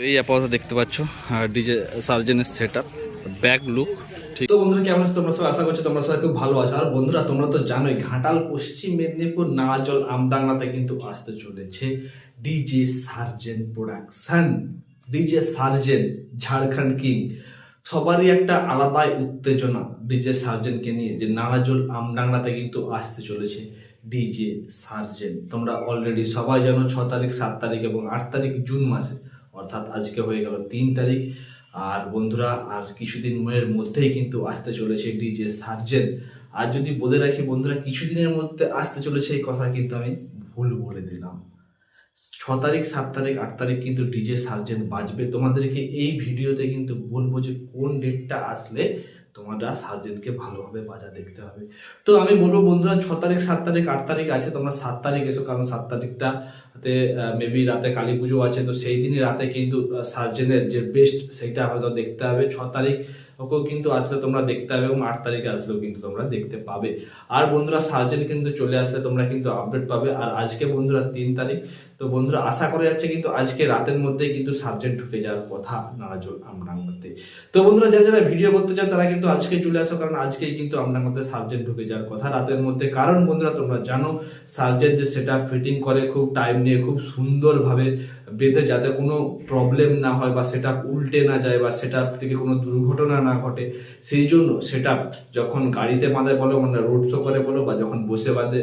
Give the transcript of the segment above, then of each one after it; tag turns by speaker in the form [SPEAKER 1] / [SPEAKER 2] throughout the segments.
[SPEAKER 1] এই আপাতত দেখতে পাচ্ছ ডিজে সার্জেনের সেটআপ ব্যাক লুক। ঠিক
[SPEAKER 2] তো বন্ধুরা কেমন আছো তোমরা সবাই? আশা করছি তোমরা সবাই খুব ভালো আছো। আর বন্ধুরা তোমরা তো জানোই ঘাটাল পশ্চিম মেদিনীপুর নাগাজল আমডাঙ্গাতে কিন্তু আসতে চলেছে ডিজে সার্জেন প্রোডাকশন। ডিজে সার্জেন ঝাড়খণ্ড কিং, সবারই একটা আলাদাই উত্তেজনা ডিজে সার্জেনকে নিয়ে, যে নাগাজল আমডাঙ্গাতে কিন্তু আসতে চলেছে ডিজে সার্জেন। তোমরা অলরেডি সবাই জানো 6 তারিখ, 7 তারিখ এবং 8 তারিখ জুন মাসে, অর্থাৎ আজকে হয়ে গেল 3 তারিখ। আর বন্ধুরা আর কিছুদিনের মধ্যেই কিন্তু আসতে চলেছে ডিজে সার্জেন। আর যদি বলে রাখি বন্ধুরা, কিছুদিনের মধ্যে আসতে চলেছে এই কথা কিন্তু আমি ভুল বলে দিলাম। 6 তারিখ, 7 তারিখ, 8 তারিখ কিন্তু ডিজে সার্জেন বাজবে। তোমাদেরকে এই ভিডিওতে কিন্তু বলবো যে কোন ডেটটা আসলে তোমরা সার্জেনকে ভালোভাবে বাজা দেখতে হবে। তো আমি বলবো বন্ধুরা 6 তারিখ, 7 তারিখ, 8 তারিখ আছে, তোমরা 7 তারিখ এসো, কারণ 7 তারিখটাতে মেবি রাতে কালী পুজো আছে, তো সেই দিনই রাতে কিন্তু সার্জেনের যে বেস্ট সেটা হয়তো দেখতে হবে। 6 তারিখ ওকেও কিন্তু আসলে তোমরা দেখতে হবে এবং 8 তারিখে আসলেও কিন্তু তোমরা দেখতে পাবে। আর বন্ধুরা সার্জেন কিন্তু চলে আসলে তোমরা কিন্তু আপডেট পাবে। আর আজকে বন্ধুরা 3 তারিখ, তো বন্ধুরা আশা করা যাচ্ছে কিন্তু আজকে রাতের মধ্যেই কিন্তু সার্জেন ঢুকে যাওয়ার কথা নাগাজল আমডাঙ্গাতে। তো বন্ধুরা যারা যারা ভিডিও করতে চাও তারা কিন্তু আজকে চলে আসো, কারণ আজকেই কিন্তু আমডাঙ্গাতে সার্জেন ঢুকে যাওয়ার কথা রাতের মধ্যে। কারণ বন্ধুরা তোমরা জানো সার্জেন যে সেটা ফিটিং করে খুব টাইম নিয়ে, খুব সুন্দরভাবে বেঁধে, যাতে কোনো প্রবলেম না হয় বা সেটা উল্টে না যায় বা সেটা থেকে কোনো দুর্ঘটনা না ঘটে। সেই জন্য সেটা যখন গাড়িতে বাঁধে বলো, মানে রোড শো করে বলো, বা যখন বসে বাঁধে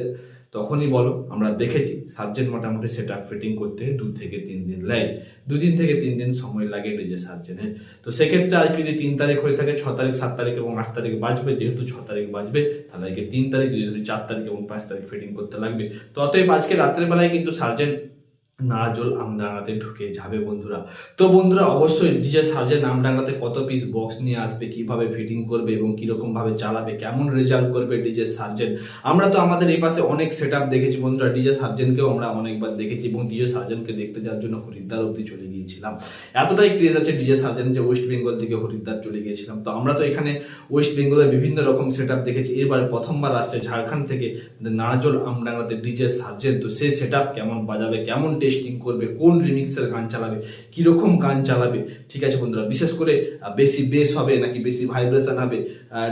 [SPEAKER 2] তখনই বলো, আমরা দেখেছি সার্জেন মোটামুটি সেটা ফিটিং করতে 2 থেকে 3 দিন লাগে। 2 দিন থেকে 3 দিন সময় লাগে ডিজে সার্জেনের। তো সেক্ষেত্রে আজ যদি 3 তারিখ হয়ে থাকে, 6 তারিখ, 7 তারিখ এবং 8 তারিখ বাজবে। যেহেতু 6 তারিখ বাজবে, তাহলে আজকে 3 তারিখ, যদি 4 তারিখ এবং 5 তারিখ ফিটিং করতে লাগবে। তো অতএব আজকে রাত্রের বেলায় কিন্তু সার্জেন নাগাজল আমডাঙ্গাতে ঢুকে যাবে বন্ধুরা। তো বন্ধুরা অবশ্যই ডিজে সার্জেন আমডাঙ্গাতে কত পিস বক্স নিয়ে আসবে, কিভাবে ফিটিং করবে এবং কিরকম ভাবে চালাবে, কেমন রেজাল্ট করবে ডিজে সার্জেন। আমরা তো আমাদের এই পাশে অনেক সেটআপ দেখেছি বন্ধুরা, ডিজে সার্জেনকেও আমরা অনেকবার দেখেছি এবং ডিজে সার্জেনকে দেখতে যাওয়ার জন্য হরিদ্বার অব্দি চলে গিয়েছিলাম। এতটাই ক্রেজ আছে ডিজে সার্জেন যে ওয়েস্ট বেঙ্গল থেকে হরিদ্বার চলে গিয়েছিলাম। তো আমরা তো এখানে ওয়েস্ট বেঙ্গলের বিভিন্ন রকম সেটআপ দেখেছি। এবার প্রথমবার আসছে ঝাড়খণ্ড থেকে নাগাজল আমডাঙ্গাতে ডিজে সার্জেন। তো সেই সেটআপ কেমন বাজাবে, কেমন টেস্টিং করবে, কোন রিমিক্সের গান চালাবে, কিরকম গান চালাবে, ঠিক আছে বন্ধুরা। বিশেষ করে বেশি বেস হবে নাকি বেশি ভাইব্রেশন হবে,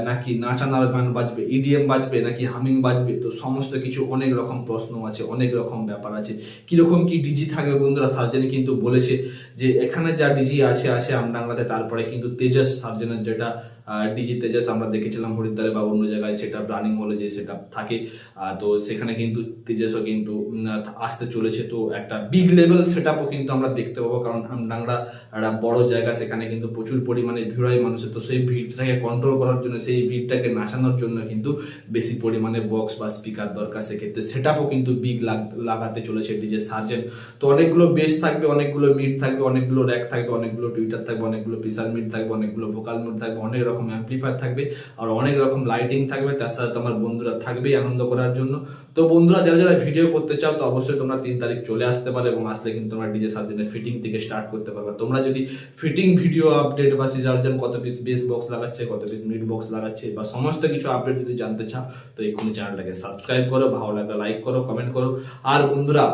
[SPEAKER 2] নাকি নাচানার গান বাজবে, ইডিএম বাজবে নাকি হামিং বাজবে, তো সমস্ত কিছু অনেক রকম প্রশ্ন আছে, অনেক রকম ব্যাপার আছে। কিরকম কি ডিজি থাকবে বন্ধুরা, সার্জেন কিন্তু বলেছে যে এখানে যা ডিজি আছে আমডাঙ্গাতে, তারপরে কিন্তু তেজস সার্জেনের যেটা ডিজি তেজস আমরা দেখেছিলাম হরিদ্বারে বা অন্য জায়গায় সেটা রানিং হলে যে সেটা থাকে, তো সেখানে কিন্তু তেজসও কিন্তু আসতে চলেছে। তো একটা বিগ লেভেল সেটআপও কিন্তু আমরা দেখতে পাবো, কারণ আমডাঙ্গা একটা বড় জায়গা, সেখানে কিন্তু প্রচুর পরিমাণে ভিড় হয় মানুষের। তো সেই ভিড়টাকে কন্ট্রোল করার জন্য, সেই ভিড়টাকে নাচানোর জন্য কিন্তু বেশি পরিমাণে বক্স বা স্পিকার দরকার। সেক্ষেত্রে সেটআপও কিন্তু বিগ লাগাতে চলেছে ডিজে সার্জেন। তো অনেকগুলো বেস থাকবে, অনেকগুলো মিড থাকবে, অনেকগুলো র্যাক থাকবে, অনেকগুলো টুইটার থাকবে, অনেকগুলো প্রেসার মিড থাকবে, অনেকগুলো ভোকাল মিড থাকবে, অনেক রকম অ্যাম্পলিফায়ার থাকবে, আর অনেক রকম লাইটিং থাকবে। তার সাথে তোমার বন্ধুরা থাকবেই আনন্দ করার জন্য। তো বন্ধুরা যারা যারা ভিডিও করতে চাও, তো অবশ্যই তোমরা 3 তারিখ চলে আসতে পারো এবং আসলে কিন্তু তোমরা ডিজে সার্জেনের ফিটিং থেকে স্টার্ট করতে পারবে। তোমরা যদি ফিটিং ভিডিও আপডেট বা সার্জেন কত পিস বেস বক্স লাগাচ্ছে, কত পিস মিড বক্স লাগাচ্ছে, বা সমস্ত কিছু আপডেট যদি জানতে চাও, তো এক্ষুনি চ্যানেলটাকে সাবস্ক্রাইব করো, ভালো লাগলে লাইক করো, কমেন্ট করো। আর বন্ধুরা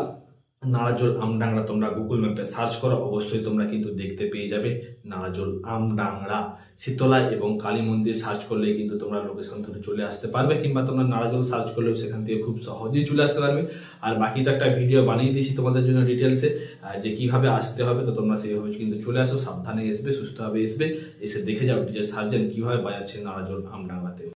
[SPEAKER 2] নাগাজল আমডাংরা তোমরা গুগল ম্যাপে সার্চ করো, অবশ্যই তোমরা কিন্তু দেখতে পেয়ে যাবে নাগাজল আমডাংরা। শীতলা এবং কালী মন্দির সার্চ করলে কিন্তু তোমরা লোকেশন ধরে চলে আসতে পারবে, কিংবা তোমরা নাগাজল সার্চ করলেও সেখান থেকে খুব সহজেই চলে আসতে পারবে। আর বাকি তো একটা ভিডিও বানিয়ে দিয়েছি তোমাদের জন্য ডিটেলসে, যে কিভাবে আসতে হবে। তো তোমরা সেইভাবে কিন্তু চলে আসো, সাবধানে আসবে, সুস্থভাবে আসবে, এসে দেখে যাও ডিজে সার্জেন কিভাবে বাজাচ্ছে নাগাজল আমডাংরাতে।